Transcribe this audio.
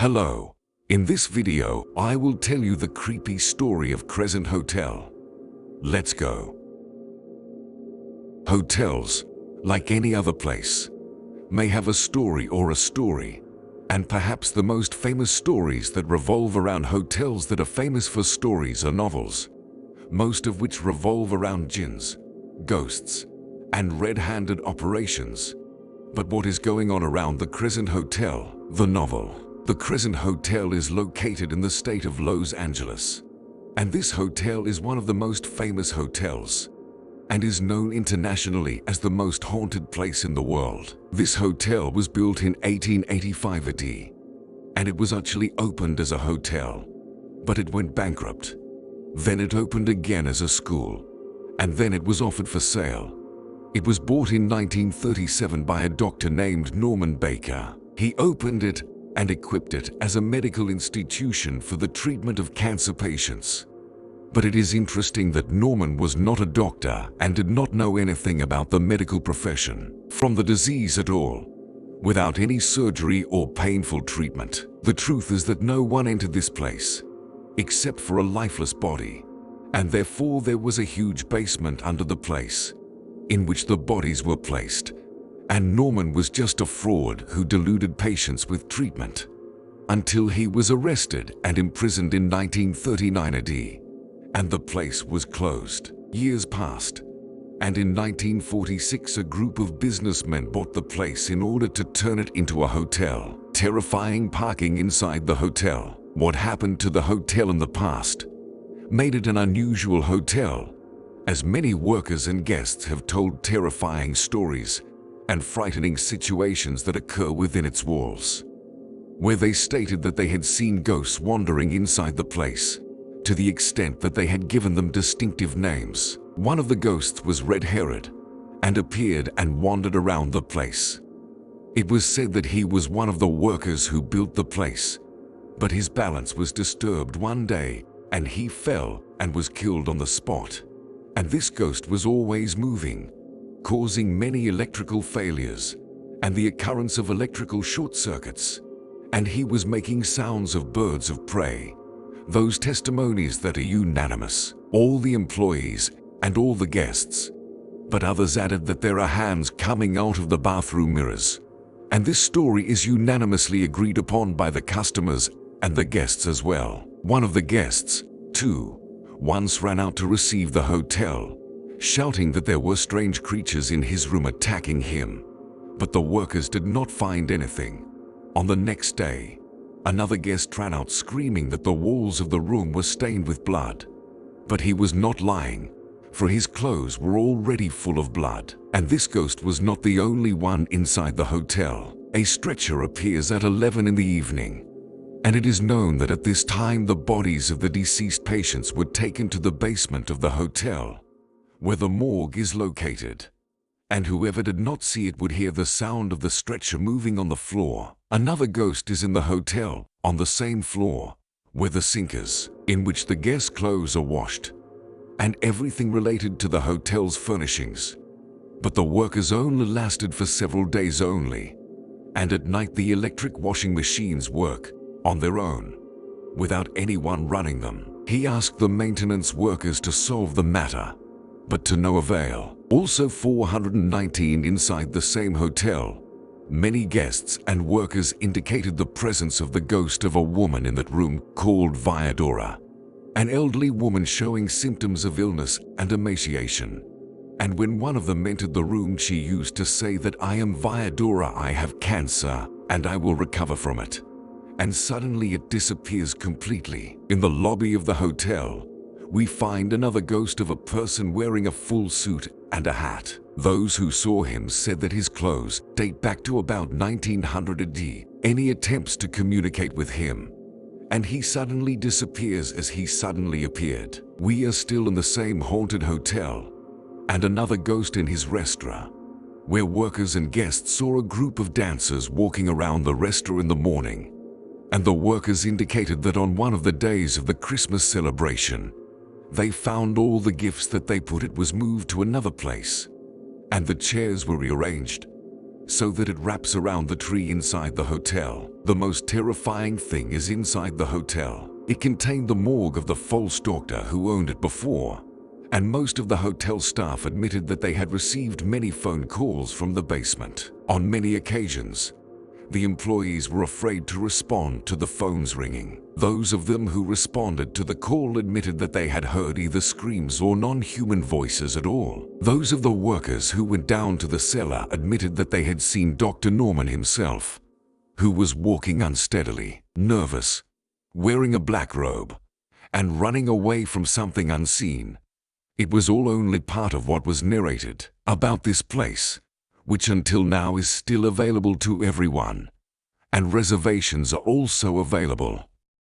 Hello. In this video, I will tell you the creepy story of Crescent Hotel. Let's go. Hotels, like any other place, may have a story, and perhaps the most famous stories that revolve around hotels that are famous for stories are novels, most of which revolve around jinns, ghosts, and red-handed operations. But what is going on around the Crescent Hotel, the novel? The Crescent Hotel is located in the state of Los Angeles, and this hotel is one of the most famous hotels and is known internationally as the most haunted place in the world. This hotel was built in 1885 AD, and it was actually opened as a hotel, but it went bankrupt. Then it opened again as a school, and then it was offered for sale. It was bought in 1937 by a doctor named Norman Baker. He opened it and equipped it as a medical institution for the treatment of cancer patients. But it is interesting that Norman was not a doctor and did not know anything about the medical profession, from the disease at all, without any surgery or painful treatment. The truth is that no one entered this place, except for a lifeless body, and therefore there was a huge basement under the place, in which the bodies were placed. And Norman was just a fraud who deluded patients with treatment, until he was arrested and imprisoned in 1939 AD, and the place was closed. Years passed, and in 1946 a group of businessmen bought the place in order to turn it into a hotel. Terrifying parking inside the hotel. What happened to the hotel in the past made it an unusual hotel, as many workers and guests have told terrifying stories and frightening situations that occur within its walls, where they stated that they had seen ghosts wandering inside the place, to the extent that they had given them distinctive names. One of the ghosts was red-haired and appeared and wandered around the place. It was said that he was one of the workers who built the place, but his balance was disturbed one day and he fell and was killed on the spot. And this ghost was always moving, causing many electrical failures and the occurrence of electrical short circuits, and he was making sounds of birds of prey. Those testimonies that are unanimous, all the employees and all the guests, but others added that there are hands coming out of the bathroom mirrors, and this story is unanimously agreed upon by the customers and the guests as well. One of the guests, too, once ran out to receive the hotel, shouting that there were strange creatures in his room attacking him, but the workers did not find anything. On the next day, another guest ran out screaming that the walls of the room were stained with blood, but he was not lying, for his clothes were already full of blood. And this ghost was not the only one inside the hotel. A stretcher appears at 11 in the evening, and it is known that at this time the bodies of the deceased patients were taken to the basement of the hotel, where the morgue is located, and whoever did not see it would hear the sound of the stretcher moving on the floor. Another ghost is in the hotel, on the same floor, where the sink is, in which the guest clothes are washed, and everything related to the hotel's furnishings. But the workers only lasted for several days only, and at night the electric washing machines work on their own, without anyone running them. He asked the maintenance workers to solve the matter, but to no avail. Also 419 inside the same hotel, many guests and workers indicated the presence of the ghost of a woman in that room called Viadora, an elderly woman showing symptoms of illness and emaciation. And when one of them entered the room, she used to say that, "I am Viadora, I have cancer, and I will recover from it." And suddenly it disappears completely. In the lobby of the hotel, we find another ghost of a person wearing a full suit and a hat. Those who saw him said that his clothes date back to about 1900 AD. Any attempts to communicate with him, and he suddenly disappears as he suddenly appeared. We are still in the same haunted hotel, and another ghost in his restaurant, where workers and guests saw a group of dancers walking around the restaurant in the morning, and the workers indicated that on one of the days of the Christmas celebration, they found all the gifts that they put it was moved to another place, and the chairs were rearranged. so that it wraps around the tree inside the hotel. The most terrifying thing is inside the hotel. It contained the morgue of the false doctor who owned it before, and most of the hotel staff admitted that they had received many phone calls from the basement. On many occasions, the employees were afraid to respond to the phones ringing. Those of them who responded to the call admitted that they had heard either screams or non-human voices at all. Those of the workers who went down to the cellar admitted that they had seen Dr. Norman himself, who was walking unsteadily, nervous, wearing a black robe, and running away from something unseen. It was all only part of what was narrated about this place, which until now is still available to everyone, and reservations are also available.